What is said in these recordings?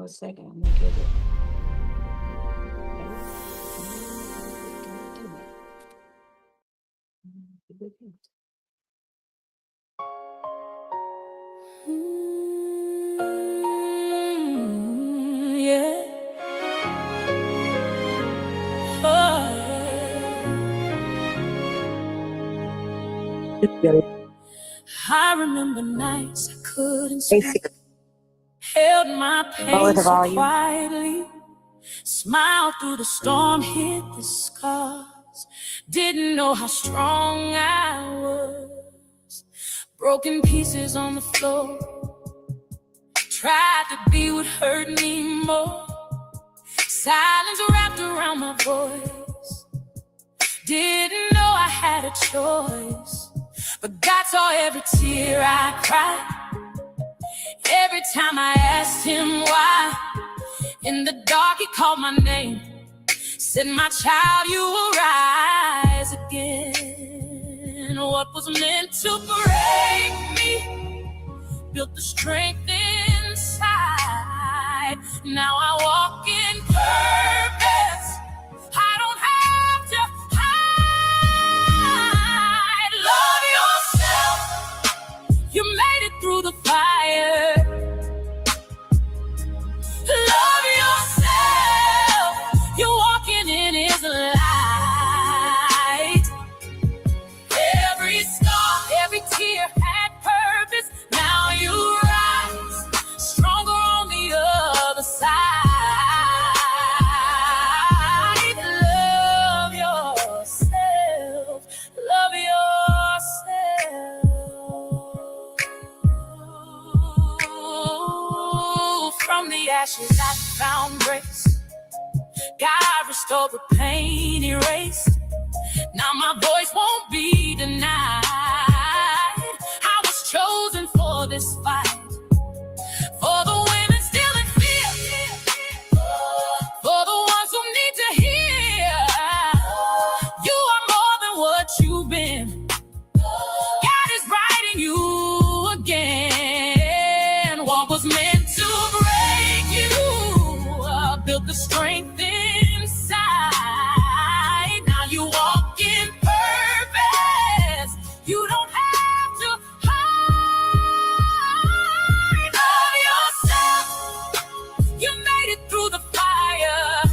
second. I'm gonna give it. Okay. Yeah. Oh. I remember nights I couldn't speak, held my pain so quietly, smiled through the storm, hid the scars, didn't know how strong I was. Broken pieces on the floor, tried to be what hurt me more. Silence wrapped around my voice, didn't know I had a choice. But God saw every tear I cried, every time I asked him why. In the dark he called my name, said, my child, you will rise again. What was meant to break me built the strength inside. Now I walk in purpose, I don't have to hide. Love yourself, you made it through the fire. Love yourself, you're walking in his light. Every scar, every tear had purpose. Now you rise, stronger on the other side. Love yourself, love yourself. From the ashes I found grace, God restored the pain erased. Now my voice won't be denied. I was chosen for this fight, for the women still in fear, for the ones who need to hear. You are more than what you've been. God is writing you again. What was meant to break you built the strength inside. Now you walk in purpose, you don't have to hide. Love yourself, you made it through the fire.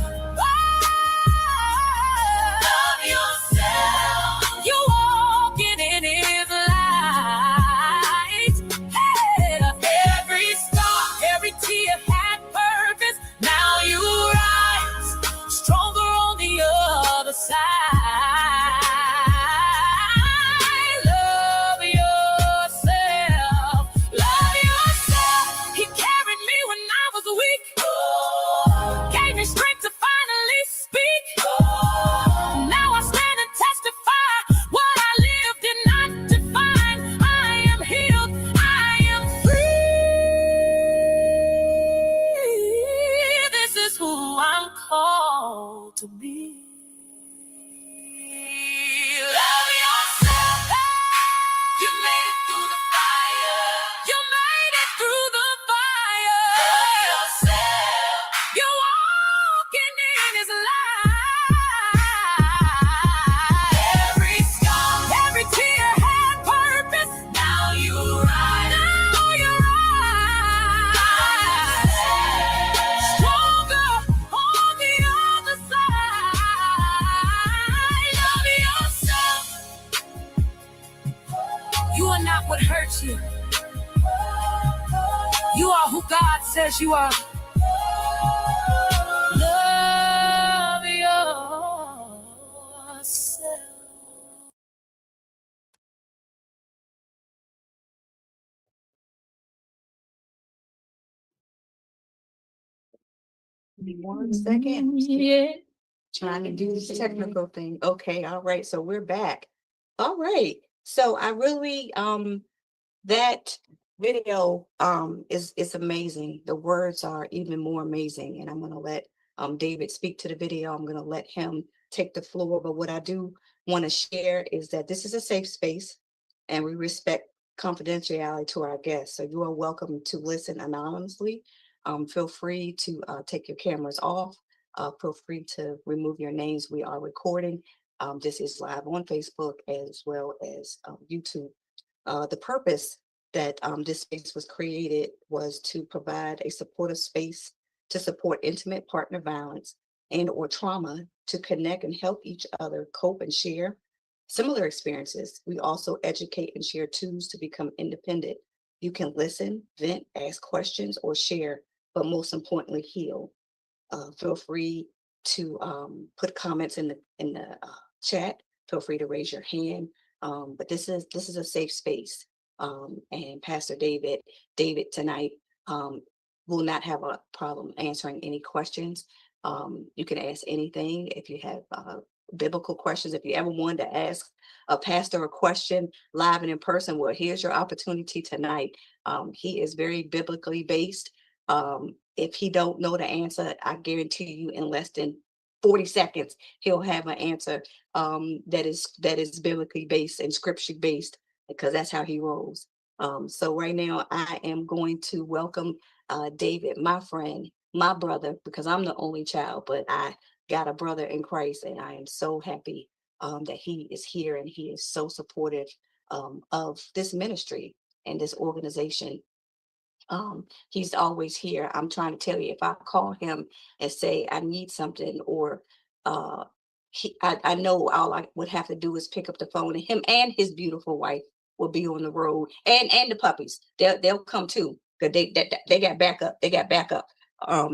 Love yourself, you're walking in his light. Every scar, every tear had purpose. Now you rise, stronger on the other side. Love yourself, love yourself. He carried me when I was weak, gave me strength to finally speak. Now I stand and testify, what I lived did not define. I am healed, I am free. This is who I'm called to be. Love yourself, you made it through the fire. You made it through the fire. Love yourself, you're walking in his light. Every scar, every tear had purpose. Now you rise, now you rise, stronger on the other side. Love yourself, you are not what hurts you. You are who God says you are. Love yourself. Give me 1 second. Yeah. Trying to do this technical thing. Okay, all right. So we're back. All right. So I really that video is amazing. The words are even more amazing. And I'm gonna let David speak to the video. I'm gonna let him take the floor. But what I do want to share is that this is a safe space and we respect confidentiality to our guests. So you are welcome to listen anonymously. Feel free to take your cameras off. Feel free to remove your names. We are recording. This is live on Facebook as well as YouTube. The purpose that this space was created was to provide a supportive space to support intimate partner violence and or trauma, to connect and help each other cope and share similar experiences. We also educate and share tools to become independent. You can listen, vent, ask questions, or share, but most importantly, heal. Feel free to put comments in the chat. Feel free to raise your hand. But this is a safe space. And Pastor David tonight will not have a problem answering any questions. You can ask anything if you have biblical questions. If you ever wanted to ask a pastor a question live and in person, well, here's your opportunity tonight. He is very biblically based. If he don't know the answer, I guarantee you in less than 40 seconds, he'll have an answer that is biblically based and scripture based, because that's how he rolls. So right now I am going to welcome David, my friend, my brother, because I'm the only child, but I got a brother in Christ, and I am so happy that he is here, and he is so supportive of this ministry and this organization. He's always here. I'm trying to tell you, if I call him and say I need something, or I know all I would have to do is pick up the phone, and him and his beautiful wife will be on the road, and the puppies. They'll come too, because they got backup. They got backup.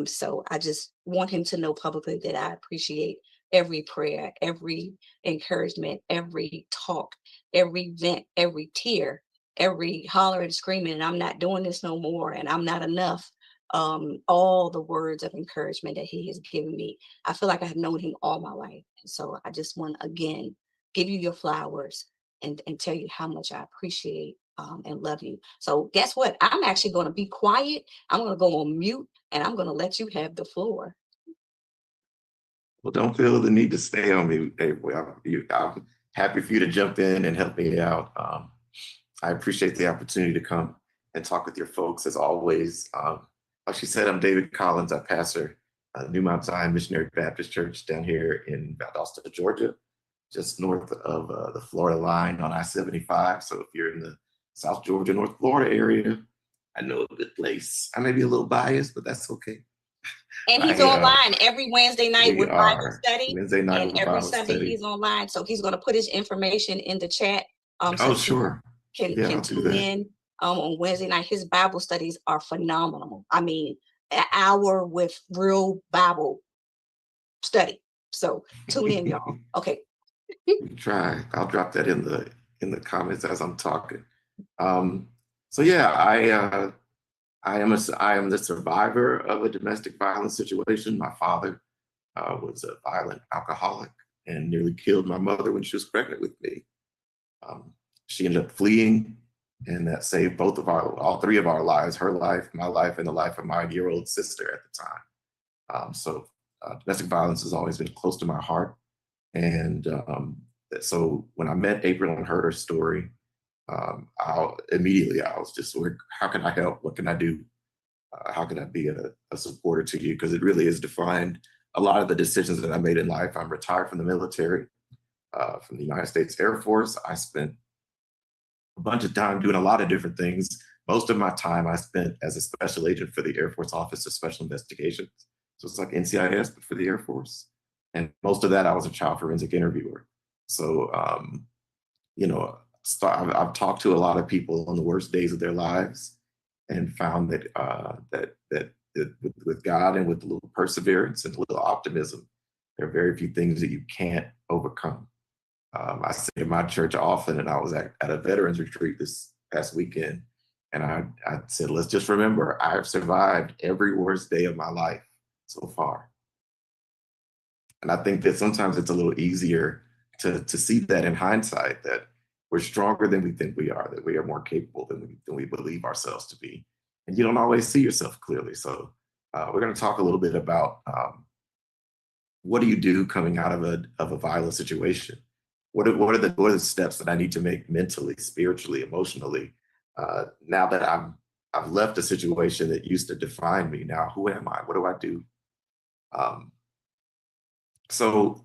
So I just want him to know publicly that I appreciate every prayer, every encouragement, every talk, every vent, every tear, every holler and screaming, and I'm not doing this no more, and I'm not enough. All the words of encouragement that he has given me. I feel like I have known him all my life. And so I just want to again give you your flowers and tell you how much I appreciate and love you. So guess what? I'm actually going to be quiet. I'm going to go on mute, and I'm going to let you have the floor. Well, don't feel the need to stay on me. I'm happy for you to jump in and help me out. I appreciate the opportunity to come and talk with your folks as always. Like she said, I'm David Collins. I pastor New Mount Zion Missionary Baptist Church down here in Valdosta, Georgia, just north of the Florida line on I-75. So if you're in the South Georgia, North Florida area, I know a good place. I may be a little biased, but that's okay. And he's online every Wednesday night with Bible study. Wednesday night and every Sunday he's online. So he's going to put his information in the chat. So sure. Can tune in on Wednesday night. His Bible studies are phenomenal. I mean, an hour with real Bible study. So tune in, y'all. Okay. Try. I'll drop that in the comments as I'm talking. So yeah, I am the survivor of a domestic violence situation. My father was a violent alcoholic and nearly killed my mother when she was pregnant with me. She ended up fleeing, and that saved all three of our lives: her life, my life, and the life of my 9-year-old sister at the time. So domestic violence has always been close to my heart. And so when I met April and heard her story, I was just, how can I help? What can I do? How can I be a supporter to you? Because it really has defined a lot of the decisions that I made in life. I'm retired from the military, from the United States Air Force. I spent a bunch of time doing a lot of different things. Most of my time I spent as a special agent for the Air Force Office of Special Investigations. So it's like NCIS, but for the Air Force. And most of that, I was a child forensic interviewer. So, I've talked to a lot of people on the worst days of their lives, and found that with God and with a little perseverance and a little optimism, there are very few things that you can't overcome. I say in my church often, and I was at a veterans retreat this past weekend, and I said, let's just remember, I have survived every worst day of my life so far. And I think that sometimes it's a little easier to see that in hindsight, that we're stronger than we think we are, that we are more capable than we believe ourselves to be. And you don't always see yourself clearly. So we're going to talk a little bit about what do you do coming out of a violent situation? What are the steps that I need to make mentally, spiritually, emotionally, now that I'm I've left a situation that used to define me. Now, who am I? What do I do? Um, so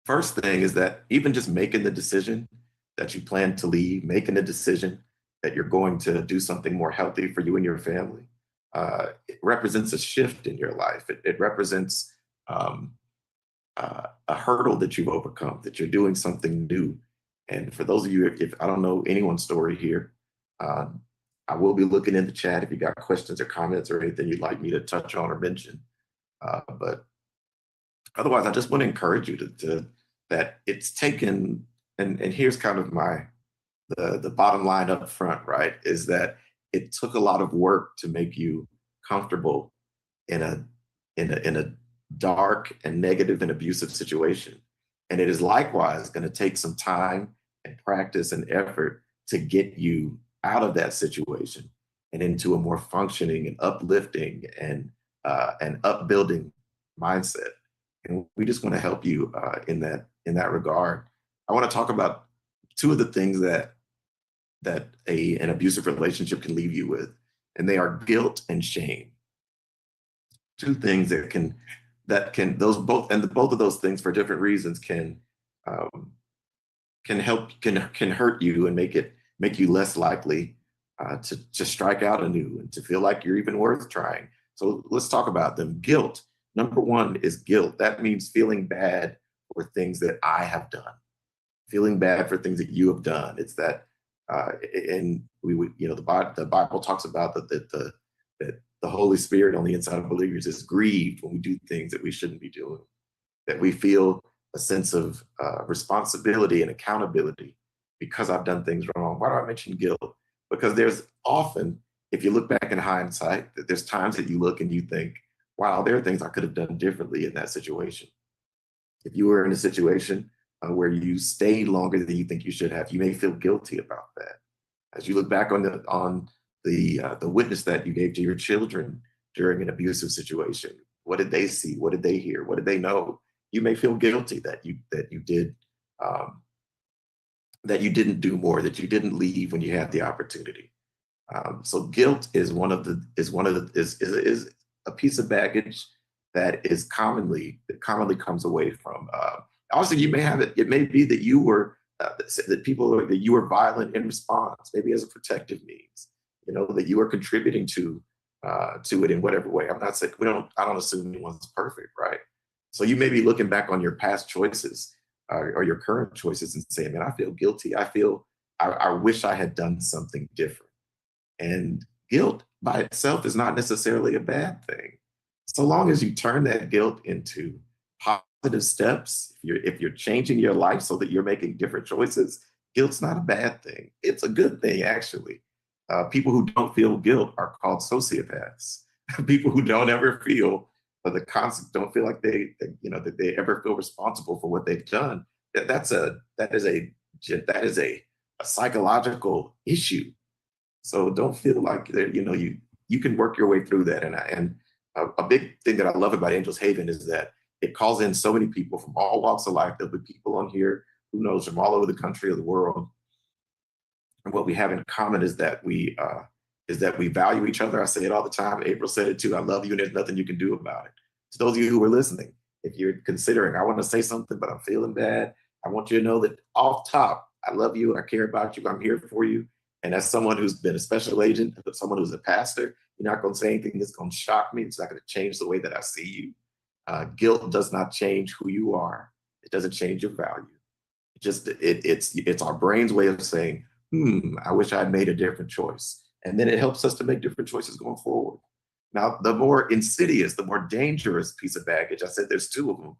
first thing is that even just making the decision that you plan to leave, making the decision that you're going to do something more healthy for you and your family, it represents a shift in your life. It represents um, a hurdle that you've overcome, that you're doing something new. And for those of you, if I don't know anyone's story here, uh, I will be looking in the chat if you got questions or comments or anything you'd like me to touch on or mention. But otherwise, I just want to encourage you to that it's taken, and here's kind of the bottom line up front, right? Is that it took a lot of work to make you comfortable in a dark and negative and abusive situation. And it is likewise going to take some time and practice and effort to get you out of that situation and into a more functioning and uplifting and upbuilding mindset. And we just want to help you in that regard. I want to talk about two of the things that an abusive relationship can leave you with, and they are guilt and shame. Two things that can both of those things for different reasons can hurt you and make you less likely to strike out anew and to feel like you're even worth trying. So let's talk about them. Guilt. Number one is guilt. That means feeling bad for things that I have done, feeling bad for things that you have done. It's that, and we would, the Bible talks about that the Holy Spirit on the inside of believers is grieved when we do things that we shouldn't be doing, that we feel a sense of responsibility and accountability because I've done things wrong. Why do I mention guilt? Because there's often, if you look back in hindsight, that there's times that you look and you think, wow, there are things I could have done differently in that situation. If you were in a situation where you stayed longer than you think you should have, you may feel guilty about that. As you look back on the witness that you gave to your children during an abusive situation, what did they see? What did they hear? What did they know? You may feel guilty that you didn't do more, that you didn't leave when you had the opportunity. So guilt is a piece of baggage that commonly comes away from. Also, you may have it. It may be that you were that you were violent in response, maybe as a protective means. That you are contributing to it in whatever way. I'm not saying I don't assume anyone's perfect, right? So you may be looking back on your past choices or your current choices and saying, "Man, I feel guilty. I wish I had done something different." And guilt by itself is not necessarily a bad thing, so long as you turn that guilt into positive steps. If you're changing your life so that you're making different choices, guilt's not a bad thing. It's a good thing, actually. People who don't feel guilt are called sociopaths. People who don't ever feel the concept, don't feel like that they ever feel responsible for what they've done. That is a psychological issue. So don't feel like you can work your way through that. And a big thing that I love about Angels Haven is that it calls in so many people from all walks of life. There'll be people on here, who knows, from all over the country or the world. And what we have in common is that we value each other. I say it all the time. April said it too. I love you, and there's nothing you can do about it. To those of you who are listening, if you're considering, I want to say something, but I'm feeling bad, I want you to know that off top, I love you. I care about you. I'm here for you. And as someone who's been a special agent, someone who's a pastor, you're not going to say anything that's going to shock me. It's not going to change the way that I see you. Guilt does not change who you are. It doesn't change your value. It's our brain's way of saying, I wish I had made a different choice. And then it helps us to make different choices going forward. Now, the more insidious, the more dangerous piece of baggage, I said there's two of them,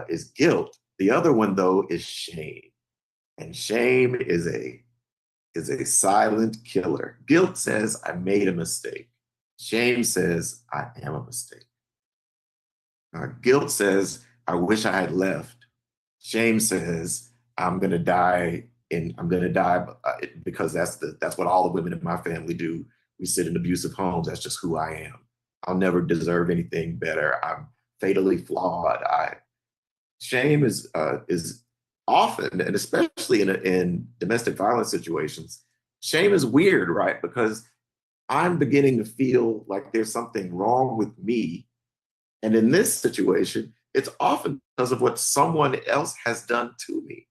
is guilt. The other one, though, is shame. And shame is a silent killer. Guilt says, I made a mistake. Shame says, I am a mistake. Guilt says, I wish I had left. Shame says, I'm going to die because that's what all the women in my family do. We sit in abusive homes. That's just who I am. I'll never deserve anything better. I'm fatally flawed. Shame is often, and especially in domestic violence situations, shame is weird, right? Because I'm beginning to feel like there's something wrong with me. And in this situation, it's often because of what someone else has done to me,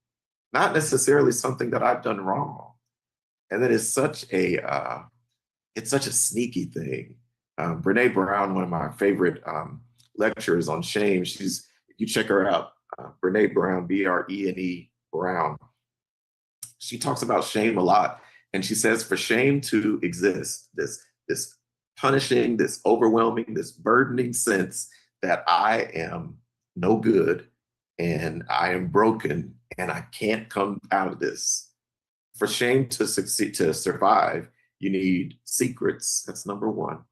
not necessarily something that I've done wrong. And that is such a it's such a sneaky thing. Brene Brown, one of my favorite lecturers on shame, you check her out, Brene Brown, Brene Brown. She talks about shame a lot, and she says for shame to exist, this punishing, this overwhelming, this burdening sense that I am no good and I am broken and I can't come out of this. For shame to succeed, to survive, you need secrets. That's number one.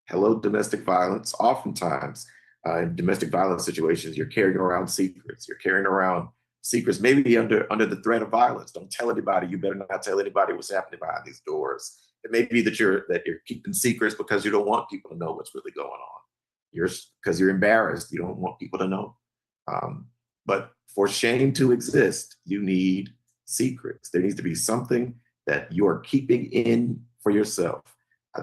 Hello, domestic violence. Oftentimes, in domestic violence situations, you're carrying around secrets. You're carrying around secrets, maybe under the threat of violence. Don't tell anybody. You better not tell anybody what's happening behind these doors. It may be that you're keeping secrets because you don't want people to know what's really going on. Because you're embarrassed. You don't want people to know. But for shame to exist, you need secrets. There needs to be something that you are keeping in for yourself.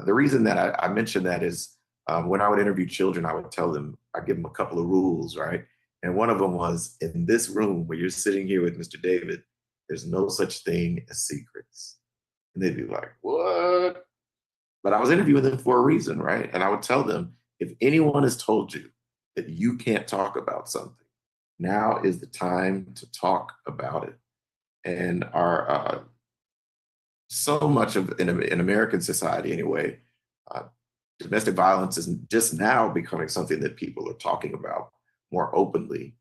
The reason that I mention that is when I would interview children, I would tell them, I give them a couple of rules, right? And one of them was, in this room where you're sitting here with Mr. David, there's no such thing as secrets. And they'd be like, what? But I was interviewing them for a reason, right? And I would tell them, if anyone has told you that you can't talk about something, now is the time to talk about it. And our so much of in American society anyway, domestic violence is just now becoming something that people are talking about more openly.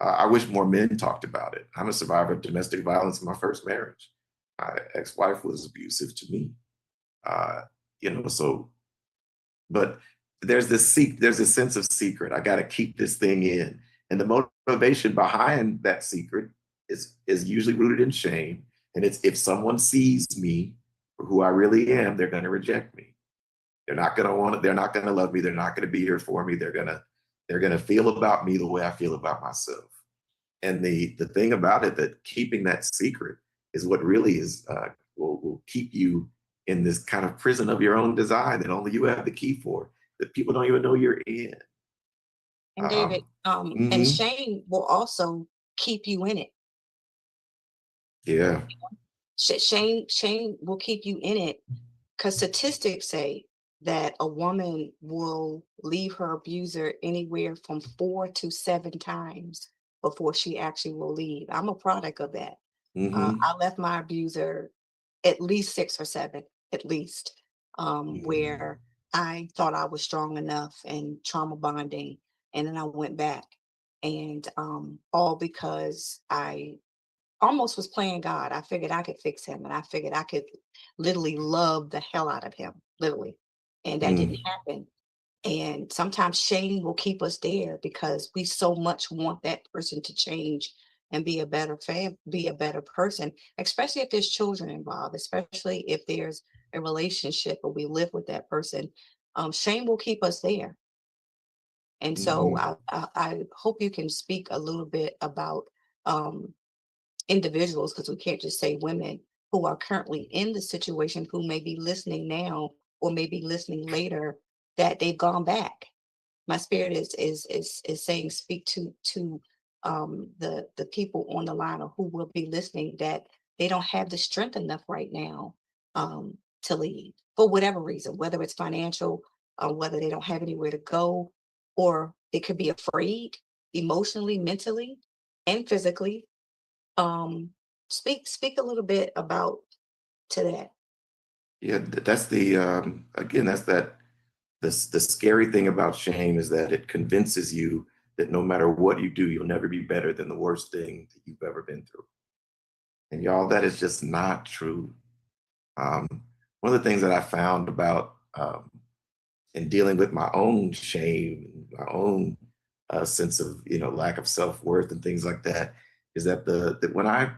I wish more men talked about it. I'm a survivor of domestic violence in my first marriage. My ex-wife was abusive to me. But there's this sense of secret. I got to keep this thing in. And the motivation behind that secret is usually rooted in shame. And it's, if someone sees me for who I really am, they're going to reject me. They're not going to want it. They're not going to love me. They're not going to be here for me. They're going to feel about me the way I feel about myself. And the thing about it, that keeping that secret is what really is will keep you in this kind of prison of your own design that only you have the key for, that people don't even know you're in. And David, and mhm. shame will also keep you in it. Yeah. Shame will keep you in it, because statistics say that a woman will leave her abuser anywhere from 4 to 7 times before she actually will leave. I'm a product of that. Mhm. I left my abuser at least 6 or 7, at least, where I thought I was strong enough and trauma bonding, and then I went back, and all because I almost was playing God. I figured I could fix him, and I figured I could literally love the hell out of him, literally. And that didn't happen. And sometimes shame will keep us there because we so much want that person to change and be a better be a better person, especially if there's children involved, especially if there's a relationship or we live with that person. Shame will keep us there. And so I hope you can speak a little bit about individuals, because we can't just say women who are currently in the situation, who may be listening now or maybe listening later, that they've gone back. My spirit is saying, speak to the people on the line or who will be listening, that they don't have the strength enough right now to leave for whatever reason, whether it's financial, whether they don't have anywhere to go, or they could be afraid emotionally, mentally, and physically. Speak a little bit about to that. Yeah, that's the again, that's that the scary thing about shame is that it convinces you that no matter what you do, you'll never be better than the worst thing that you've ever been through. And y'all, that is just not true. One of the things that I found about in dealing with my own shame, my own sense of lack of self-worth and things like that, is that when I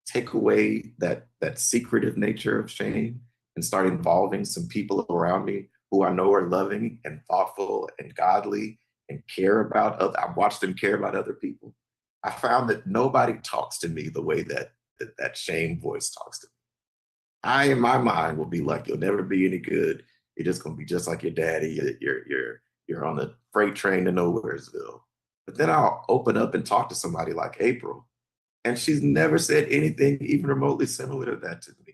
take away that secretive nature of shame and start involving some people around me who I know are loving and thoughtful and godly and care about other, I watch them care about other people. I found that nobody talks to me the way that shame voice talks to me. I, in my mind, will be like, you'll never be any good. You're just going to be just like your daddy. You're on the freight train to Nowheresville. But then I'll open up and talk to somebody like April, and she's never said anything even remotely similar to that to me.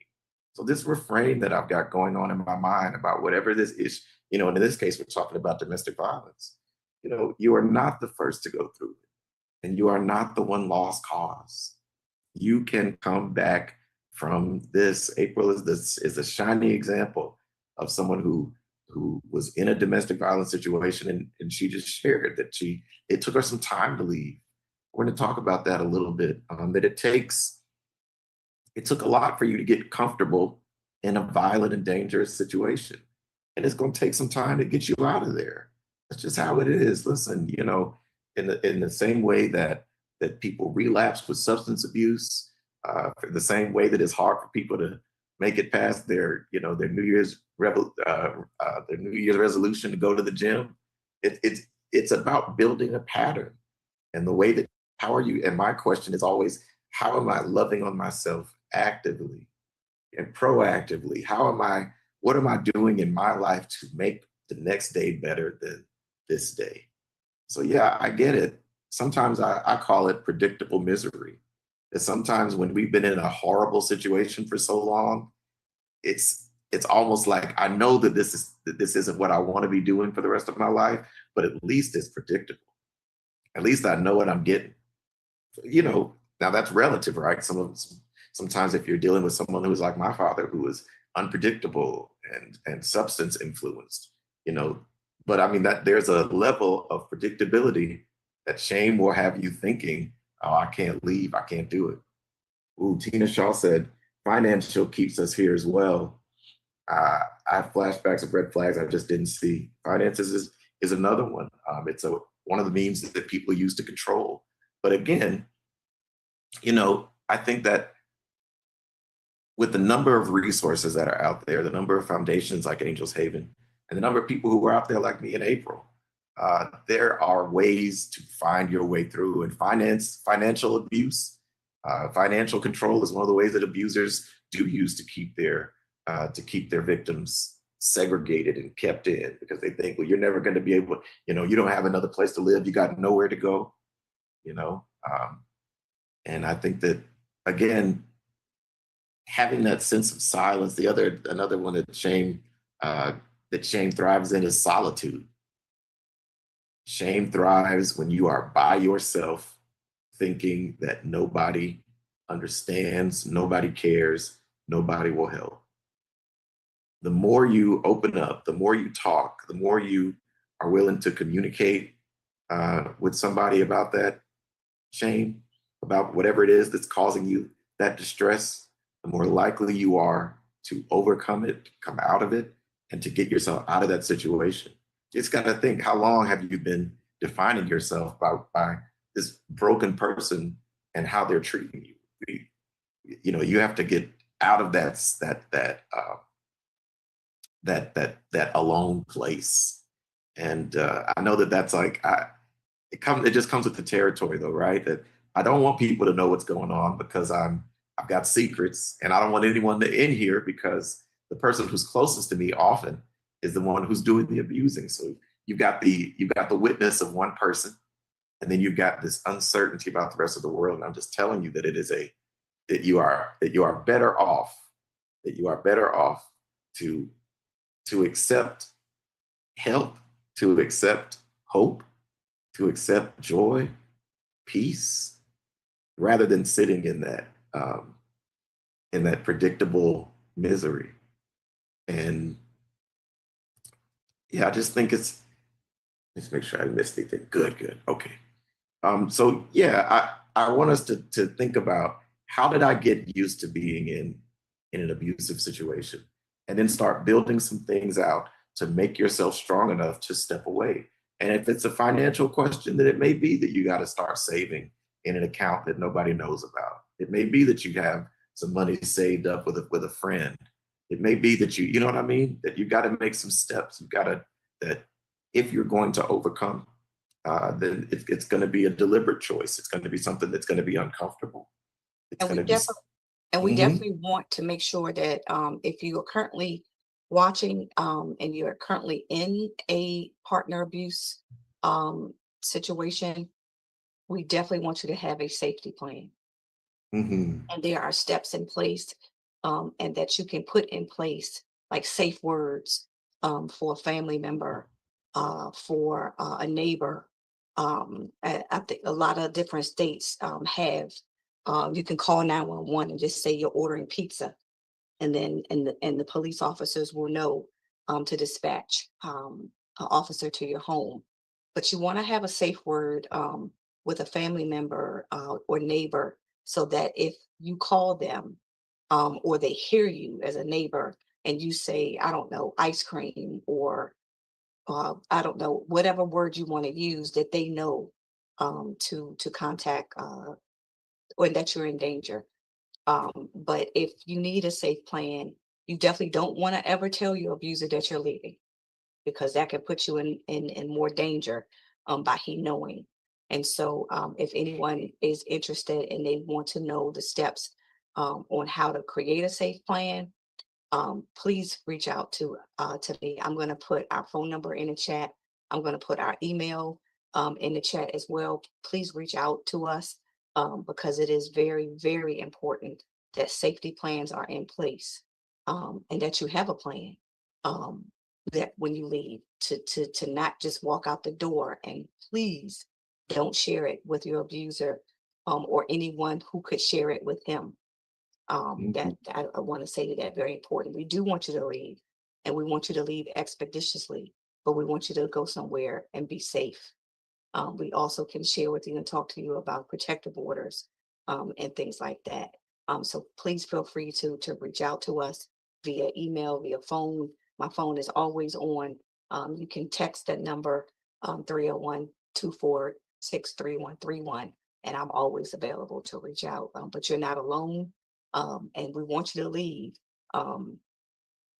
So this refrain that I've got going on in my mind about whatever this is, and in this case, we're talking about domestic violence. You are not the first to go through it, and you are not the one lost cause. You can come back from this. April is a shining example of someone who was in a domestic violence situation, and she just shared that it took her some time to leave. We're going to talk about that a little bit. That it took a lot for you to get comfortable in a violent and dangerous situation, and it's going to take some time to get you out of there. That's just how it is. Listen, in the same way that people relapse with substance abuse, the same way that it's hard for people to make it past their New Year's resolution to go to the gym. It's about building a pattern, and the way that how are you? And my question is always, how am I loving on myself actively and proactively? What am I doing in my life to make the next day better than this day? So yeah, I get it. Sometimes I call it predictable misery. That sometimes when we've been in a horrible situation for so long, it's almost like I know that this isn't what I want to be doing for the rest of my life, but at least it's predictable. At least I know what I'm getting. Now that's relative, right? Sometimes if you're dealing with someone who's like my father, who was unpredictable and substance influenced, but I mean that there's a level of predictability that shame will have you thinking, oh, I can't leave, I can't do it. Ooh, Tina Shaw said, financial keeps us here as well. I have flashbacks of red flags I just didn't see. Finances is another one. It's one of the means that people use to control. But again, I think that with the number of resources that are out there, the number of foundations like Angels Haven, and the number of people who are out there like me in April, there are ways to find your way through. And financial abuse, financial control is one of the ways that abusers do use to keep their victims segregated and kept in, because they think, well, you're never going to be able, you don't have another place to live, you got nowhere to go, and I think that, again, having that sense of silence. Another one that shame thrives in is solitude. Shame thrives when you are by yourself, thinking that nobody understands, nobody cares, nobody will help. The more you open up, the more you talk, the more you are willing to communicate with somebody about that shame, about whatever it is that's causing you that distress, the more likely you are to overcome it, come out of it, and to get yourself out of that situation. You just got to think, how long have you been defining yourself by this broken person and how they're treating you? You have to get out of that alone place. And I know that's like, it just comes with the territory though, right? That I don't want people to know what's going on because I've got secrets, and I don't want anyone to in here because the person who's closest to me often is the one who's doing the abusing. So you've got the witness of one person, and then you've got this uncertainty about the rest of the world. And I'm just telling you that that you are better off to accept help, to accept hope, to accept joy, peace, rather than sitting in that predictable misery. And yeah, I just think let's make sure I missed anything. Good. Okay. So yeah, I want us to think about, how did I get used to being in an abusive situation? And then start building some things out to make yourself strong enough to step away. And if it's a financial question, then it may be that you got to start saving in an account that nobody knows about. It may be that you have some money saved up with a friend. It may be that you know what I mean? That you got to make some steps. That if you're going to overcome, then it's going to be a deliberate choice. It's going to be something that's going to be uncomfortable. It's And we going to be. definitely want to make sure that if you are currently watching, and you're currently in a partner abuse situation, we definitely want you to have a safety plan. Hmm. And there are steps in place, and that you can put in place, like safe words, for a family member, for a neighbor. I think a lot of different states have. You can call 911 and just say you're ordering pizza, and then and the police officers will know to dispatch an officer to your home. But you want to have a safe word with a family member or neighbor, so that if you call them or they hear you as a neighbor and you say, I don't know, ice cream, or I don't know, whatever word you want to use, that they know to contact or that you're in danger. But if you need a safe plan, you definitely don't want to ever tell your abuser that you're leaving, because that can put you in more danger by he knowing. And so if anyone is interested and they want to know the steps on how to create a safe plan, please reach out to me. I'm going to put our phone number in the chat. I'm going to put our email in the chat as well. Please reach out to us because it is very, very important that safety plans are in place, and that you have a plan, that when you leave, to not just walk out the door. And please don't share it with your abuser or anyone who could share it with him. That I want to say that very important. We do want you to leave, and we want you to leave expeditiously, but we want you to go somewhere and be safe. We also can share with you and talk to you about protective orders and things like that. So please feel free to reach out to us via email, via phone. My phone is always on. You can text that number 301-246-3131, and I'm always available to reach out. But you're not alone, and we want you to leave.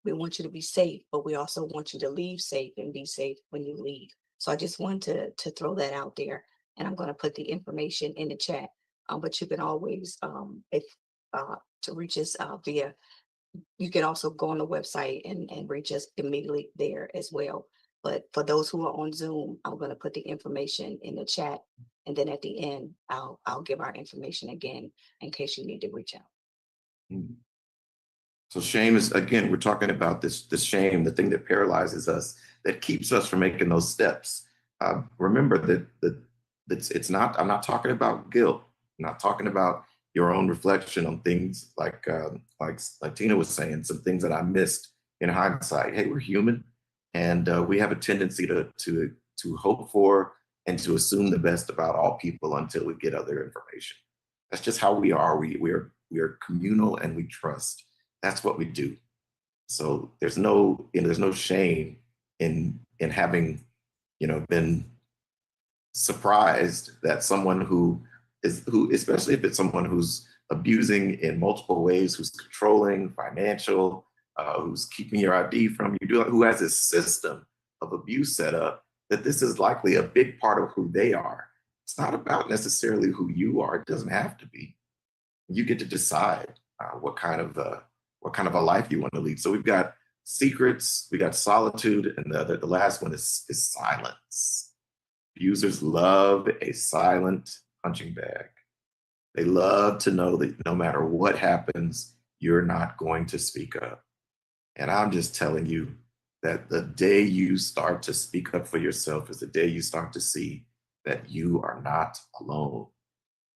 We want you to be safe, but we also want you to leave safe and be safe when you leave. So I just wanted to throw that out there, and I'm going to put the information in the chat. But you can always, if to reach us via, you can also go on the website and reach us immediately there as well. But for those who are on Zoom, I'm going to put the information in the chat, and then at the end, I'll give our information again in case you need to reach out. Mhm. So shame is, again, we're talking about this shame, the thing that paralyzes us, that keeps us from making those steps. Remember that it's not. I'm not talking about guilt. I'm not talking about your own reflection on things like Tina was saying, some things that I missed in hindsight. Hey, we're human, and we have a tendency to hope for and to assume the best about all people until we get other information. That's just how we are. We are communal, and we trust. That's what we do. So there's no shame in having been surprised that someone who especially if it's someone who's abusing in multiple ways, who's controlling, financial, who's keeping your ID from you, who has a system of abuse set up, that this is likely a big part of who they are. It's not about necessarily who you are. It doesn't have to be. You get to decide what kind of a life you want to lead. So we've got secrets, we got solitude, and the last one is silence. Users love a silent punching bag. They love to know that no matter what happens, you're not going to speak up. And I'm just telling you that the day you start to speak up for yourself is the day you start to see that you are not alone,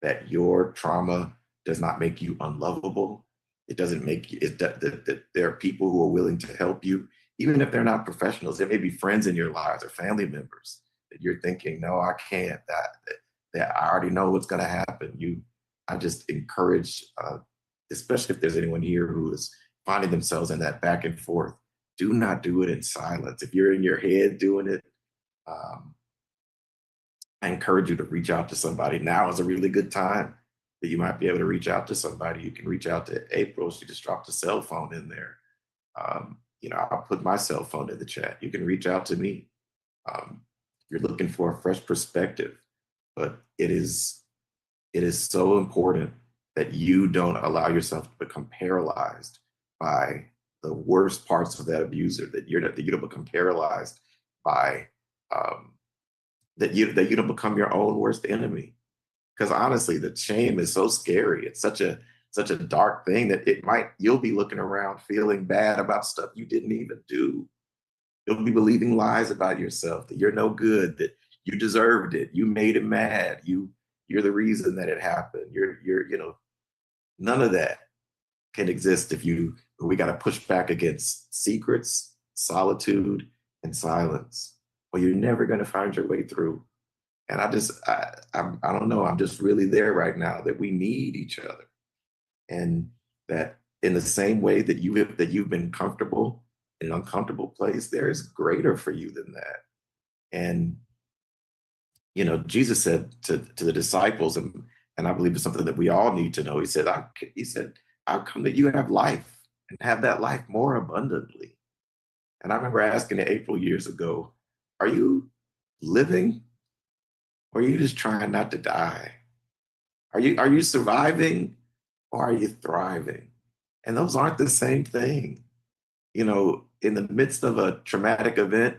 that your trauma does not make you unlovable. It doesn't make you, that there are people who are willing to help you, even if they're not professionals. There may be friends in your lives or family members that you're thinking, no, I can't, that I already know what's going to happen. I just encourage, especially if there's anyone here who is finding themselves in that back and forth, do not do it in silence. If you're in your head doing it, I encourage you to reach out to somebody. Now is a really good time that you might be able to reach out to somebody. You can reach out to April. She just dropped a cell phone in there. I'll put my cell phone in the chat. You can reach out to me. You're looking for a fresh perspective, but it is so important that you don't allow yourself to become paralyzed by the worst parts of that abuser, that you don't become paralyzed by that you don't become your own worst enemy. Because honestly, the shame is so scary. It's such a dark thing that you'll be looking around feeling bad about stuff you didn't even do. You'll be believing lies about yourself, that you're no good, that you deserved it, you made him mad, you're the reason that it happened. None of that can exist if we got to push back against secrets, solitude, and silence. Well, you're never going to find your way through. And I don't know. I'm just really there right now that we need each other, and that in the same way that you've been comfortable in an uncomfortable place, there is greater for you than that. And Jesus said to the disciples, and I believe it's something that we all need to know. He said, "I've come that you have life and have that life more abundantly." And I remember asking April years ago, "Are you living? Or are you just trying not to die? Are you surviving, or are you thriving?" And those aren't the same thing. In the midst of a traumatic event,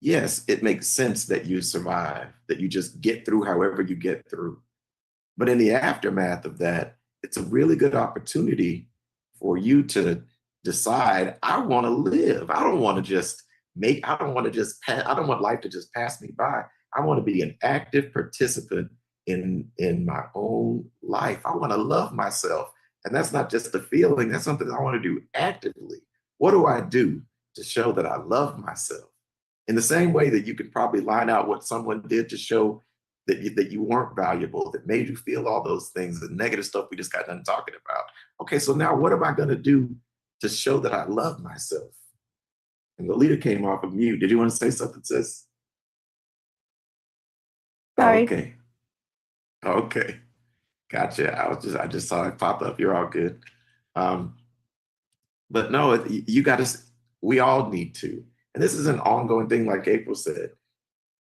yes, it makes sense that you survive, that you just get through however you get through. But in the aftermath of that, it's a really good opportunity for you to decide, I want to live. I don't want life to just pass me by. I want to be an active participant in my own life. I want to love myself. And that's not just a feeling, that's something I want to do actively. What do I do to show that I love myself? In the same way that you could probably line out what someone did to show that you weren't valuable, that made you feel all those things, the negative stuff we just got done talking about. Okay, so now what am I going to do to show that I love myself? And the leader came off of mute. Did you want to say something, sis? Sorry. Okay. Gotcha. I just saw it pop up. You're all good. But no, we all need to. And this is an ongoing thing, like April said.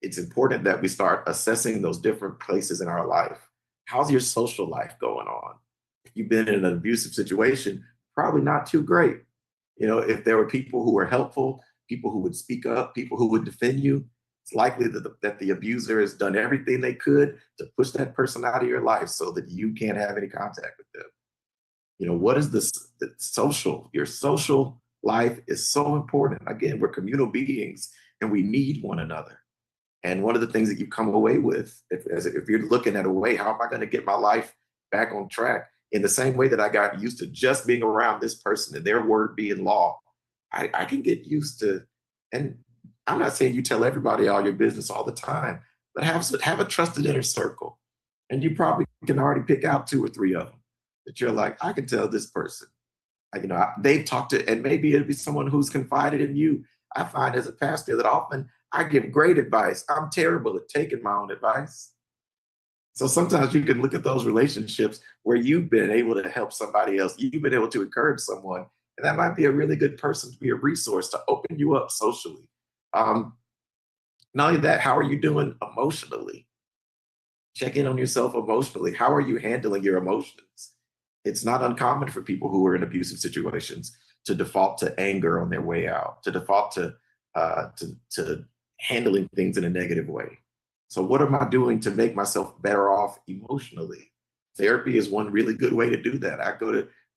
It's important that we start assessing those different places in our life. How's your social life going on? If you've been in an abusive situation, probably not too great. If there were people who were helpful, people who would speak up, people who would defend you, it's likely that the abuser has done everything they could to push that person out of your life so that you can't have any contact with them. What is your social life is so important. Again, we're communal beings and we need one another. And one of the things that you come away with, if you're looking at a way, how am I going to get my life back on track? In the same way that I got used to just being around this person and their word being law, I can get used to, and I'm not saying you tell everybody all your business all the time, but have a trusted inner circle. And you probably can already pick out 2 or 3 of them that you're like, I can tell this person. They've talked to, and maybe it'll be someone who's confided in you. I find as a pastor that often I give great advice. I'm terrible at taking my own advice. So sometimes you can look at those relationships where you've been able to help somebody else. You've been able to encourage someone. And that might be a really good person to be a resource to open you up socially. Not only that, how are you doing emotionally? Check in on yourself emotionally. How are you handling your emotions? It's not uncommon for people who are in abusive situations to default to anger on their way out, to default to handling things in a negative way. So what am I doing to make myself better off emotionally? Therapy is one really good way to do that.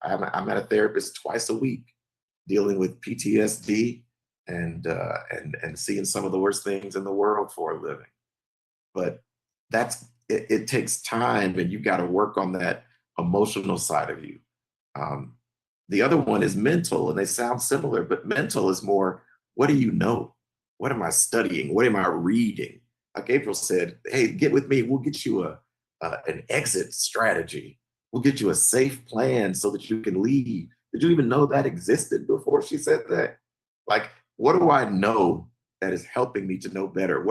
I'm at a therapist twice a week dealing with PTSD and seeing some of the worst things in the world for a living. But it takes time, and you've got to work on that emotional side of you. The other one is mental, and they sound similar, but mental is more, what do you know? What am I studying? What am I reading? Like April said, hey, get with me. We'll get you an exit strategy. We'll get you a safe plan so that you can leave. Did you even know that existed before she said that? Like, what do I know that is helping me to know better?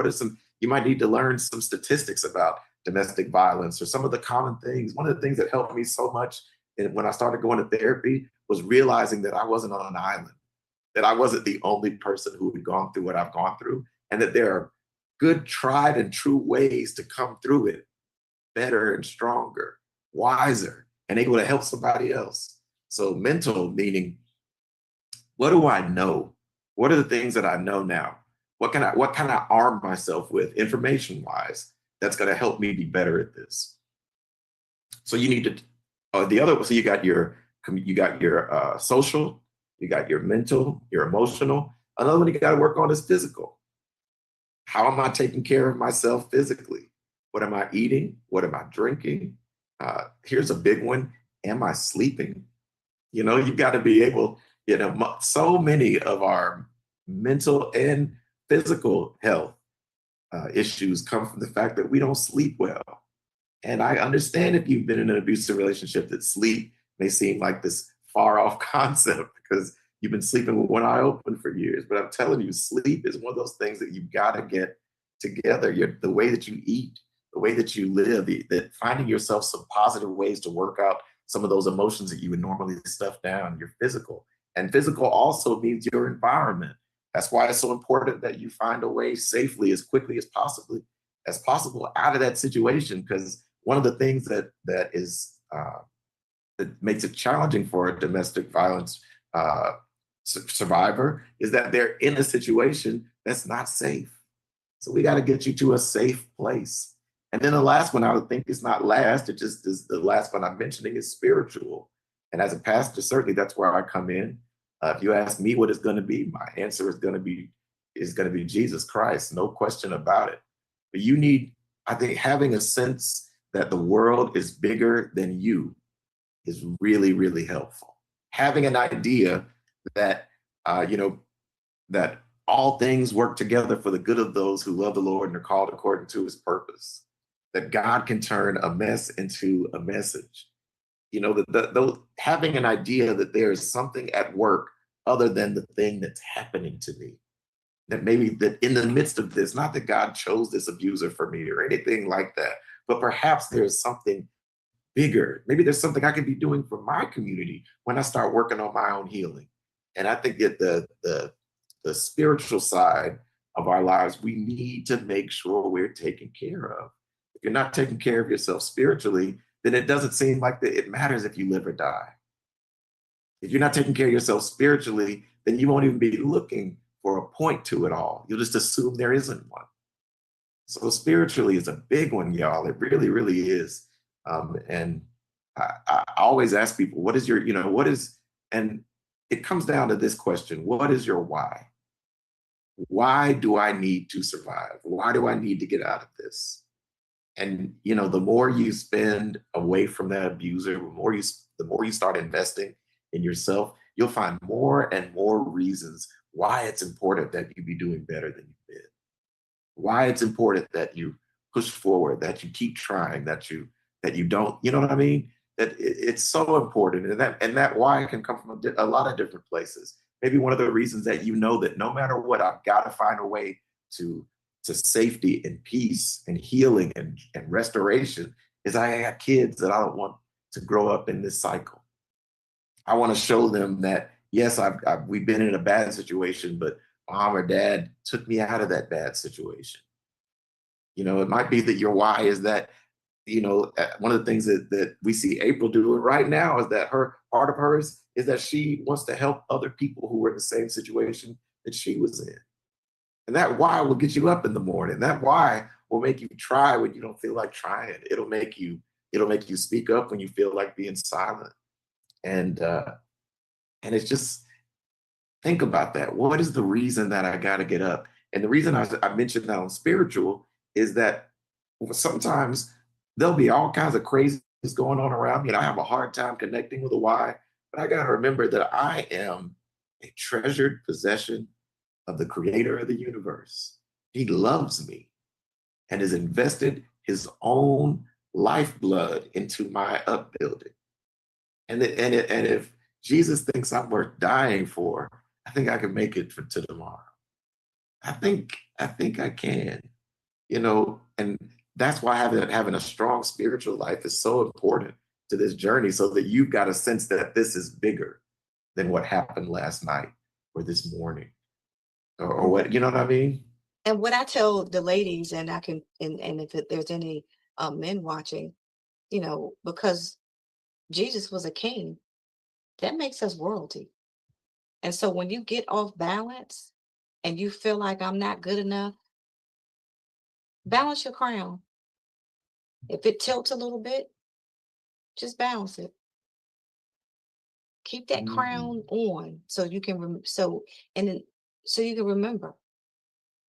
You might need to learn some statistics about domestic violence or some of the common things. One of the things that helped me so much when I started going to therapy was realizing that I wasn't on an island, that I wasn't the only person who had gone through what I've gone through, and that there are good, tried and true ways to come through it better and stronger, wiser, and able to help somebody else. So mental, meaning What do I know? What are the things that I know now? What can I arm myself with information wise that's going to help me be better at this? So you need to so you got your social, you got your mental, your emotional. Another one you got to work on is physical. How am I taking care of myself physically? What am I eating? What am I drinking? Here's a big one. Am I sleeping? You know, you got to be able, so many of our mental and physical health issues come from the fact that we don't sleep well. And I understand if you've been in an abusive relationship that sleep may seem like this far off concept because you've been sleeping with one eye open for years. But I'm telling you, sleep is one of those things that you've got to get together. The way that you eat, the way that you live, that finding yourself some positive ways to work out some of those emotions that you would normally stuff down, your physical. And physical also means your environment. That's why it's so important that you find a way safely, as quickly as possible out of that situation. Because one of the things that makes it challenging for a domestic violence survivor is that they're in a situation that's not safe. So we got to get you to a safe place. And then the last one I would think is not last, it just is the last one I'm mentioning is spiritual. And as a pastor, certainly that's where I come in. If you ask me what it's going to be, my answer is going to be Jesus Christ, no question about it. But you need, I think, having a sense that the world is bigger than you is really, really helpful. Having an idea that, that all things work together for the good of those who love the Lord and are called according to his purpose. That God can turn a mess into a message. Having an idea that there is something at work other than the thing that's happening to me. That maybe that in the midst of this, not that God chose this abuser for me or anything like that, but perhaps there's something bigger. Maybe there's something I could be doing for my community when I start working on my own healing. And I think that the spiritual side of our lives, we need to make sure we're taken care of. If you're not taking care of yourself spiritually, then it doesn't seem like it matters if you live or die. If you're not taking care of yourself spiritually, then you won't even be looking for a point to it all. You'll just assume there isn't one. So spiritually is a big one, y'all. It really, really is. And I always ask people, what is and it comes down to this question: what is your why? Why do I need to survive? Why do I need to get out of this? And the more you spend away from that abuser, the more you start investing in yourself, you'll find more and more reasons why it's important that you be doing better than you've been. Why it's important that you push forward, that you keep trying, that you don't, you know what I mean? That it's so important, and that why can come from a lot of different places. Maybe one of the reasons that that no matter what, I've got to find a way to safety and peace and healing and restoration is I got kids that I don't want to grow up in this cycle. I want to show them that, yes, we've been in a bad situation, but mom or dad took me out of that bad situation. It might be that your why is that, one of the things that we see April doing right now is that part of hers is that she wants to help other people who were in the same situation that she was in. And that why will get you up in the morning. That why will make you try when you don't feel like trying. It'll make you speak up when you feel like being silent. And it's just, think about that. What is the reason that I got to get up? And the reason I mentioned that on spiritual is that sometimes there'll be all kinds of craziness going on around me, and I have a hard time connecting with a why. But I got to remember that I am a treasured possession of the creator of the universe. He loves me and has invested his own lifeblood into my upbuilding. And if Jesus thinks I'm worth dying for, I think I can make it to tomorrow. I think I can, and that's why having a strong spiritual life is so important to this journey, so that you've got a sense that this is bigger than what happened last night or this morning. Or what, you know what I mean? And what I tell the ladies, and I can, and if there's any men watching, because Jesus was a king, that makes us royalty. And so when you get off balance and you feel like I'm not good enough, balance your crown. If it tilts a little bit, just balance it. Keep that crown on so you can so you can remember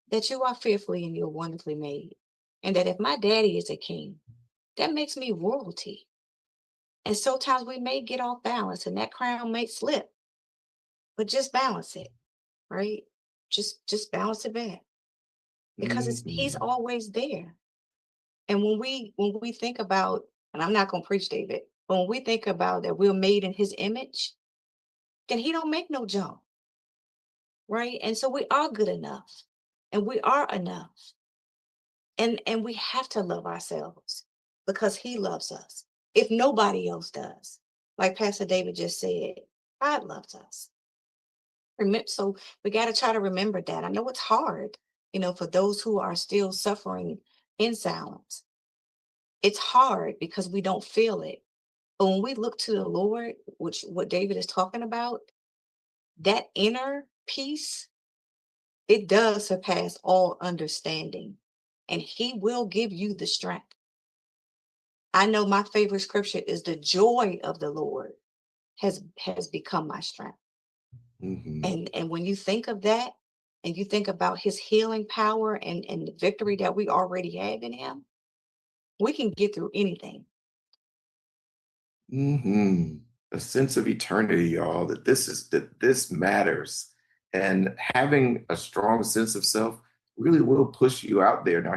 that you are fearfully and you're wonderfully made. And that if my daddy is a king, that makes me royalty. And sometimes we may get off balance and that crown may slip, but just balance it, right? Just balance it back because he's always there. And when we think about, and I'm not going to preach, David, but when we think about that we're made in his image, then he don't make no jump, right? And so we are good enough and we are enough. And we have to love ourselves because he loves us. If nobody else does, like Pastor David just said, God loves us. So we got to try to remember that. I know it's hard, for those who are still suffering in silence. It's hard because we don't feel it. But when we look to the Lord, which what David is talking about, that inner peace, it does surpass all understanding. And he will give you the strength. I know my favorite scripture is the joy of the Lord has become my strength. And when you think of that, and you think about his healing power and the victory that we already have in him, we can get through anything. A sense of eternity, y'all, that this matters. And having a strong sense of self really will push you out there. Now,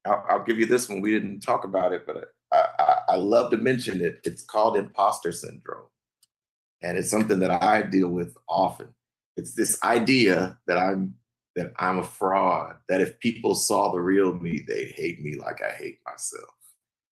I'll give you this one. We didn't talk about it, but I love to mention it. It's called imposter syndrome. And it's something that I deal with often. It's this idea that I'm a fraud, that if people saw the real me, they'd hate me like I hate myself.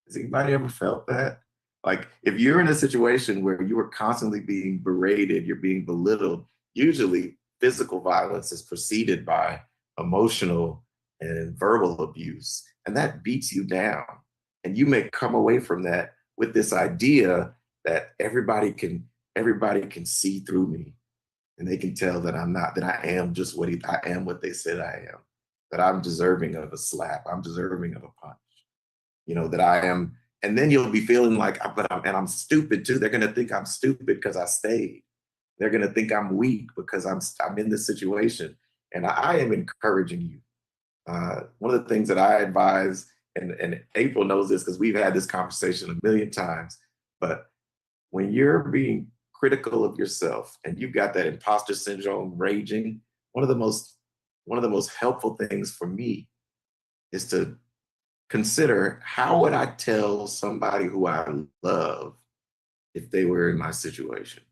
Has anybody ever felt that? Like, if you're in a situation where you are constantly being berated, you're being belittled, usually physical violence is preceded by emotional and verbal abuse, and that beats you down. And you may come away from that with this idea that everybody can see through me, and they can tell that I am just I am what they said I am, that I'm deserving of a slap, I'm deserving of a punch, that I am. And then you'll be feeling like, I'm stupid too. They're going to think I'm stupid because I stayed. They're going to think I'm weak because I'm in this situation. And I am encouraging you. One of the things that I advise, and April knows this because we've had this conversation a million times, but when you're being critical of yourself and you've got that imposter syndrome raging, one of the most helpful things for me is to consider, how would I tell somebody who I love if they were in my situation?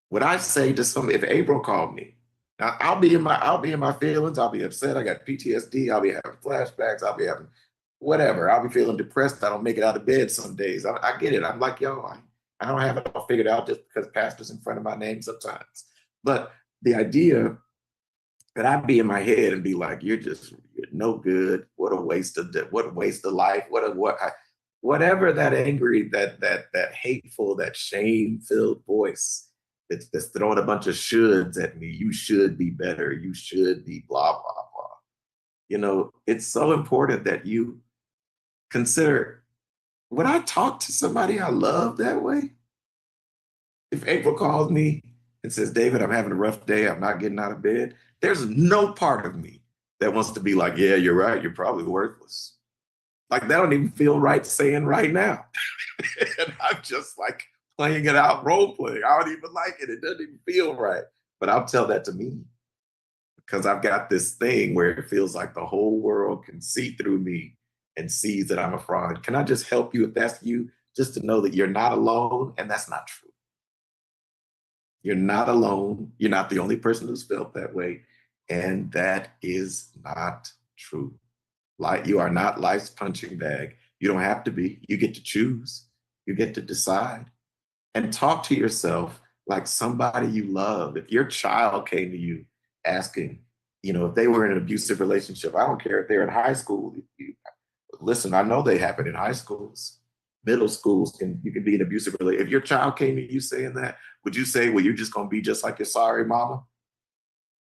Would I say to somebody, if April called me, now I'll be in my feelings, I'll be upset, I got PTSD, I'll be having flashbacks, I'll be having whatever, I'll be feeling depressed, I don't make it out of bed some days. I get it. I'm like, yo, I don't have it all figured out just because pastor's in front of my name sometimes. But the idea that I'd be in my head and be like, you're no good. What a waste of life. Whatever that angry, that hateful, that shame-filled voice that's throwing a bunch of shoulds at me. You should be better. You should be blah, blah, blah. It's so important that you consider, would I talk to somebody I love that way? If April calls me and says, David, I'm having a rough day, I'm not getting out of bed, there's no part of me that wants to be like, yeah, you're right, you're probably worthless. Like, that don't even feel right saying right now. And I'm just like playing it out, role playing. I don't even like it. It doesn't even feel right. But I'll tell that to me because I've got this thing where it feels like the whole world can see through me and sees that I'm a fraud. Can I just help you if that's you, just to know that you're not alone? And that's not true. You're not alone. You're not the only person who's felt that way. And that is not true. Like, you are not life's punching bag. You don't have to be. You get to choose. You get to decide. And talk to yourself like somebody you love. If your child came to you asking, if they were in an abusive relationship, I don't care if they're in high school. Listen, I know they happen in high schools, middle schools, you can be in abusive relationship. If your child came to you saying that, would you say, well, you're just gonna be just like your sorry mama?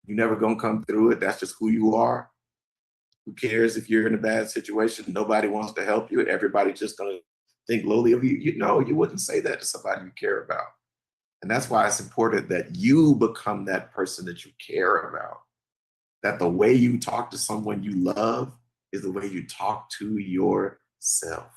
You never gonna come through it. That's just who you are. Who cares if you're in a bad situation? Nobody wants to help you. Everybody's just gonna think lowly of you. You know, you wouldn't say that to somebody you care about. And that's why it's important that you become that person that you care about. That the way you talk to someone you love is the way you talk to yourself.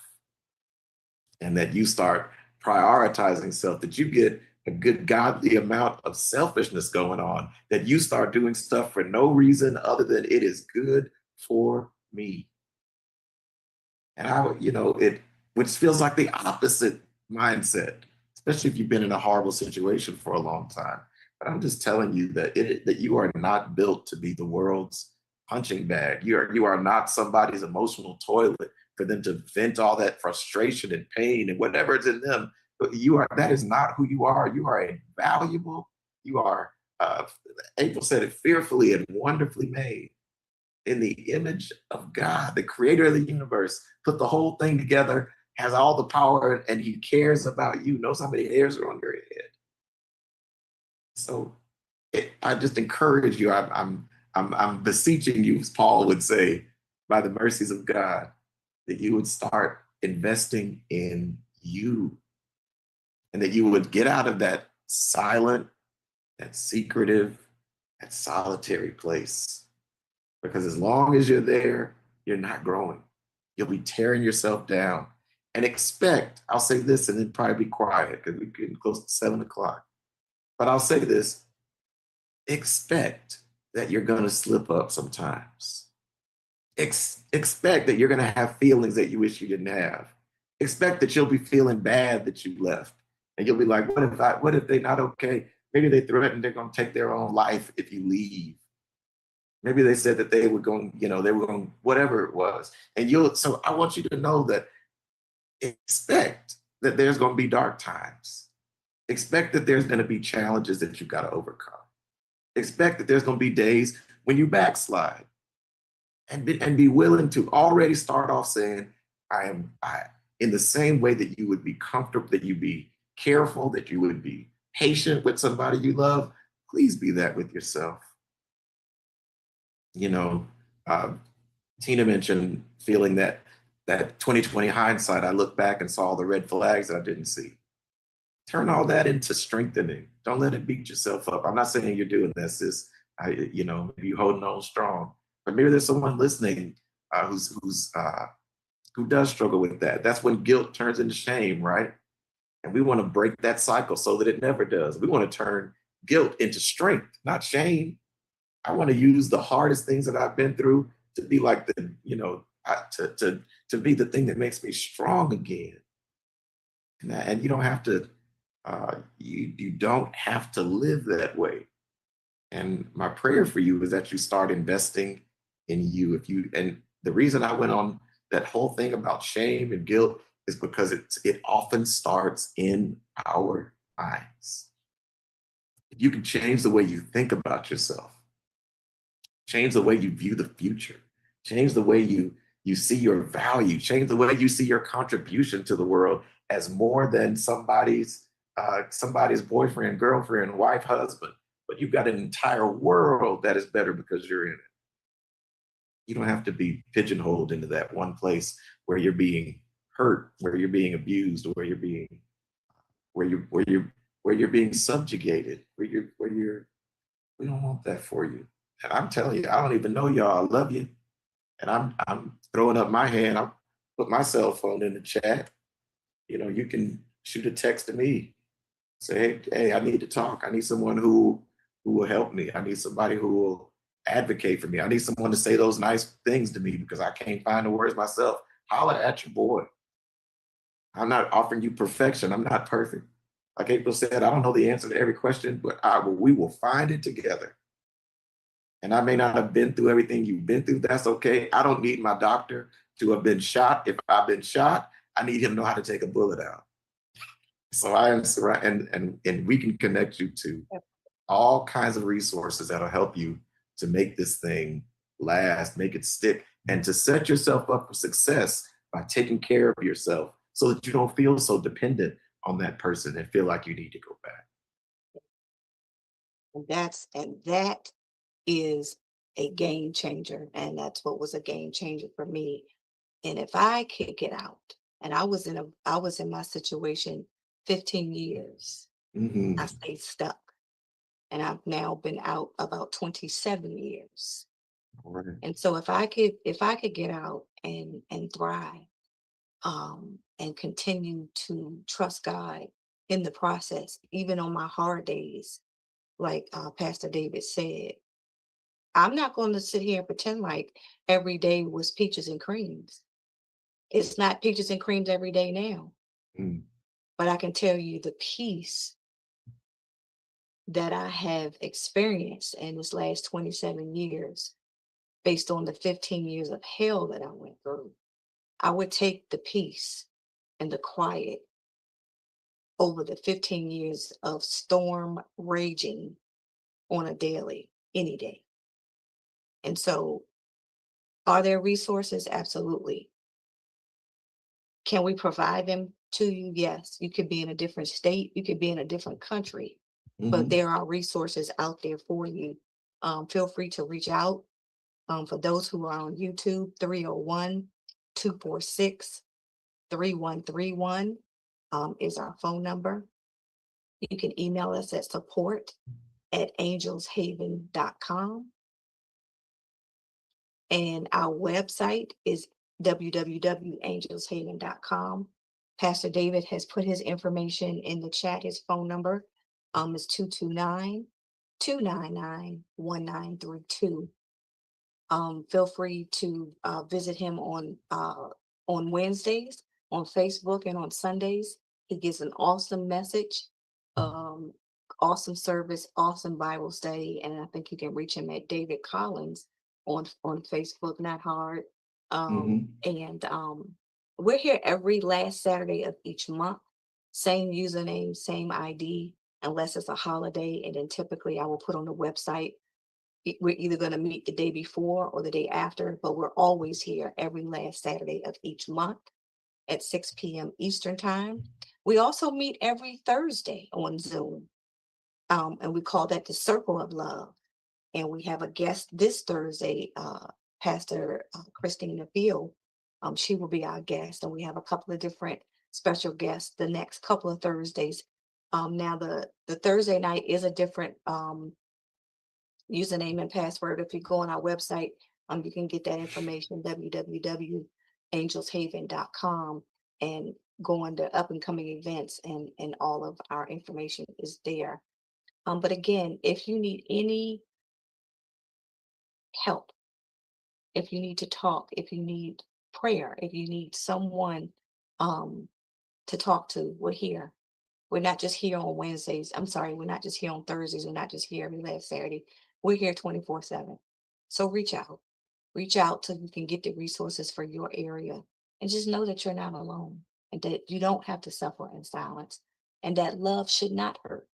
And that you start prioritizing self, that you get a good godly amount of selfishness going on, that you start doing stuff for no reason other than it is good for me. And which feels like the opposite mindset, especially if you've been in a horrible situation for a long time. But I'm just telling you that that you are not built to be the world's punching bag. You are not somebody's emotional toilet for them to vent all that frustration and pain and whatever is in them. But that is not who you are. You are valuable. You are, April said it, fearfully and wonderfully made in the image of God, the creator of the universe, put the whole thing together, has all the power, and he cares about you, knows how many hairs are on your head. So I just encourage you, I'm beseeching you, as Paul would say, by the mercies of God, that you would start investing in you, and that you would get out of that silent, that secretive, that solitary place. Because as long as you're there, you're not growing. You'll be tearing yourself down. And expect, I'll say this and then probably be quiet because we're getting close to 7 o'clock. But I'll say this, expect that you're going to slip up sometimes. Expect that you're going to have feelings that you wish you didn't have. Expect that you'll be feeling bad that you left. And you'll be like, what if they're not okay? Maybe they threatened they're going to take their own life if you leave. Maybe they said that they were going, whatever it was. So I want you to know that expect that there's going to be dark times. Expect that there's going to be challenges that you've got to overcome. Expect that there's going to be days when you backslide, and be willing to already start off saying, I in the same way that you would be comfortable, that you be careful, that you would be patient with somebody you love, please be that with yourself. Tina mentioned feeling that 2020 hindsight, I look back and saw all the red flags that I didn't see. Turn all that into strengthening. Don't let it beat yourself up. I'm not saying you're doing this. Maybe you're holding on strong, but maybe there's someone listening who does struggle with that. That's when guilt turns into shame, right? And we want to break that cycle so that it never does. We want to turn guilt into strength, not shame. I want to use the hardest things that I've been through to be like to be the thing that makes me strong again. And you don't have to, you don't have to live that way. And my prayer for you is that you start investing in you. And the reason I went on that whole thing about shame and guilt is because it often starts in our minds. If you can change the way you think about yourself, change the way you view the future, change the way you see your value, change the way you see your contribution to the world as more than somebody's boyfriend, girlfriend, wife, husband, but you've got an entire world that is better because you're in it. You don't have to be pigeonholed into that one place where you're being hurt, where you're being abused, or where you're being subjugated, we don't want that for you. And I'm telling you, I don't even know y'all. I love you. And I'm throwing up my hand. I'll put my cell phone in the chat. You can shoot a text to me. Say, hey, I need to talk. I need someone who will help me. I need somebody who will advocate for me. I need someone to say those nice things to me because I can't find the words myself. Holler at your boy. I'm not offering you perfection. I'm not perfect. Like April said, I don't know the answer to every question, but we will find it together. And I may not have been through everything you've been through. That's okay. I don't need my doctor to have been shot. If I've been shot, I need him to know how to take a bullet out. So I am surrounded, and we can connect you to all kinds of resources that'll help you to make this thing last, make it stick, and to set yourself up for success by taking care of yourself so that you don't feel so dependent on that person and feel like you need to go back. And that is a game changer. And that's what was a game changer for me. And if I could get out, and I was in my situation 15 years, I Mhm. stayed stuck. And I've now been out about 27 years. All right. And so if I could get out and thrive, and continue to trust God in the process, even on my hard days, like Pastor David said, I'm not going to sit here and pretend like every day was peaches and creams. It's not peaches and creams every day now, Mm. but I can tell you the peace that I have experienced in this last 27 years, based on the 15 years of hell that I went through. I would take the peace and the quiet over the 15 years of storm raging on a daily, any day. And so, are there resources? Absolutely. Can we provide them to you? Yes. You could be in a different state, you could be in a different country, but Mhm. there are resources out there for you. Feel free to reach out. For those who are on YouTube, 301-246-3131 is our phone number. You can email us at support@angelshaven.com. And our website is www.angelshaven.com. Pastor David has put his information in the chat. His phone number is 229-299-1932. Feel free to visit him on Wednesdays, on Facebook, and on Sundays. He gives an awesome message, um, awesome service, awesome Bible study, and I think you can reach him at David Collins on Facebook. Not hard. Mhm. And we're here every last Saturday of each month. Same username, same ID, unless it's a holiday, and then typically I will put on the website we're either going to meet the day before or the day after, but we're always here every last Saturday of each month at 6 p.m. Eastern Time. We also meet every Thursday on Zoom, and we call that the Circle of Love. And we have a guest this Thursday, Pastor Christina Beal. She will be our guest, and we have a couple of different special guests the next couple of Thursdays. Now, the Thursday night is a different username and password. If you go on our website, you can get that information, www.angelshaven.com, and go under up and coming events, and all of our information is there. But again, if you need any help, if you need to talk, if you need prayer, if you need someone um, to talk to, we're here. We're not just here on Wednesdays. I'm sorry, we're not just here on Thursdays. We're not just here every last Saturday. We're here 24/7. So reach out. Reach out so you can get the resources for your area. And just know that you're not alone, and that you don't have to suffer in silence, and that love should not hurt,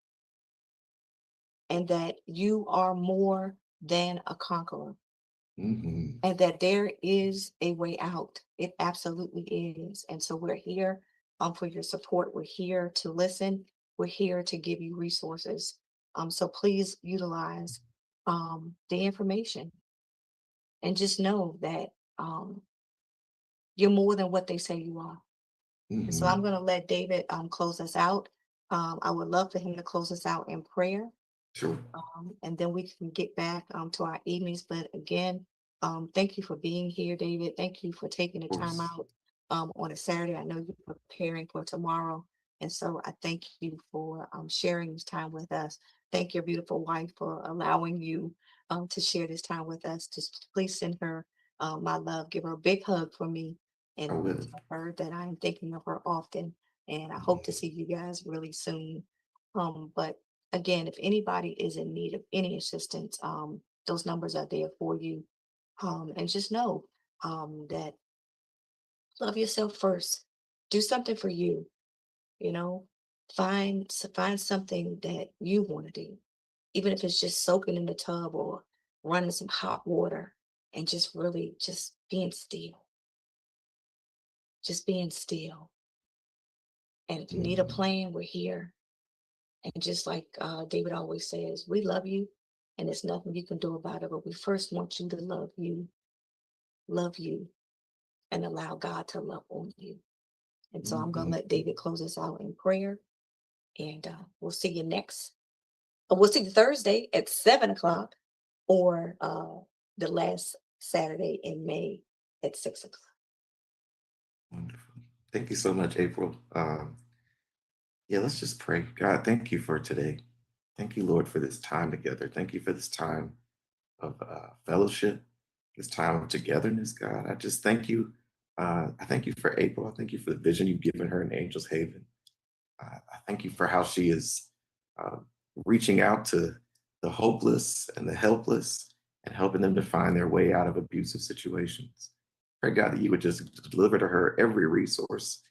and that you are more than a conqueror, Mhm. and that there is a way out. It absolutely is. And so we're here for your support. We're here to listen. We're here to give you resources. So please utilize the information, and just know that um, you're more than what they say you are. And so I'm Mhm. going to let David close us out. I would love for him to close us out in prayer, Sure. and then we can get back to our evenings. But again, thank you for being here, David. Thank you for taking the Of time course. out on a Saturday. I know you're preparing for tomorrow. And so I thank you for sharing this time with us. Thank your beautiful wife for allowing you to share this time with us. Just please send her my love. Give her a big hug for me, I and will. tell her that I'm thinking of her often. And I hope to see you guys really soon. But again, if anybody is in need of any assistance, those numbers are there for you. And just know that love yourself first. Do something for you. You know, find something that you want to do, even if it's just soaking in the tub or running some hot water, and just really just being still, just being still. And if you need a Mhm. plan, we're here. And just like David always says, we love you and there's nothing you can do about it. But we first want you to love you, and allow God to love on you. And so I'm going to let David close us out in prayer. And we'll see you we'll see you Thursday at 7 o'clock, or the last Saturday in May at 6 o'clock. Wonderful. Thank you so much, April. Yeah, let's just pray. God, thank you for today. Thank you, Lord, for this time together. Thank you for this time of fellowship, this time of togetherness, God. I just thank you. I thank you for April. I thank you for the vision you've given her in Angel's Haven. I thank you for how she is uh, reaching out to the hopeless and the helpless and helping them to find their way out of abusive situations. Pray, God, that you would just deliver to her every resource,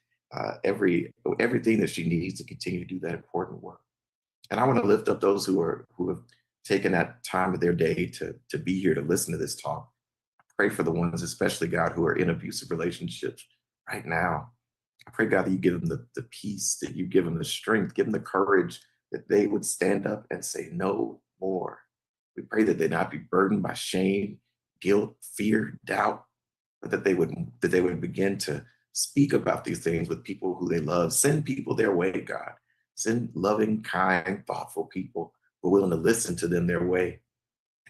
everything that she needs to continue to do that important work. And I want to lift up those who have taken that time of their day to be here to listen to this talk. Pray for the ones, especially God, who are in abusive relationships right now. I pray, God, that you give them the peace, that you give them the strength, give them the courage, that they would stand up and say no more. We pray that they not be burdened by shame, guilt, fear, doubt, but that they would begin to speak about these things with people who they love. Send people their way, God. Send loving, kind, thoughtful people who are willing to listen to them their way.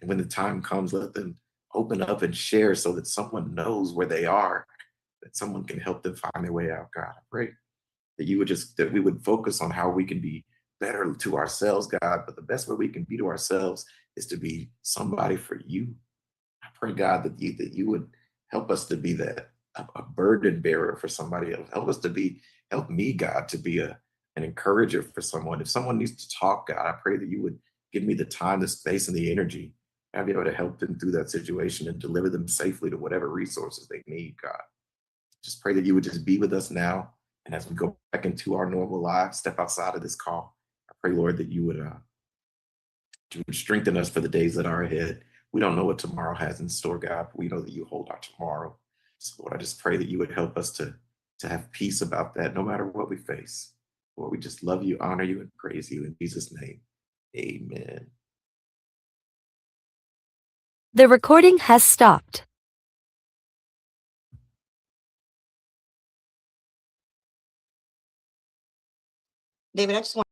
And when the time comes, let them open up and share so that someone knows where they are, that someone can help them find their way out. God, I pray that we would focus on how we can be better to ourselves, God, but the best way we can be to ourselves is to be somebody for you. I pray, God, that you would help us to be a burden bearer for somebody else. Help me, God, to be an encourager for someone. If someone needs to talk, God, I pray that you would give me the time, the space, and the energy. I'd be able to help them through that situation and deliver them safely to whatever resources they need, God. Just pray that you would just be with us now. And as we go back into our normal lives, step outside of this call, I pray, Lord, that you would strengthen us for the days that are ahead. We don't know what tomorrow has in store, God, but we know that you hold our tomorrow. So, Lord, I just pray that you would help us to have peace about that, no matter what we face. Lord, we just love you, honor you, and praise you in Jesus' name. Amen. The recording has stopped. David, I just want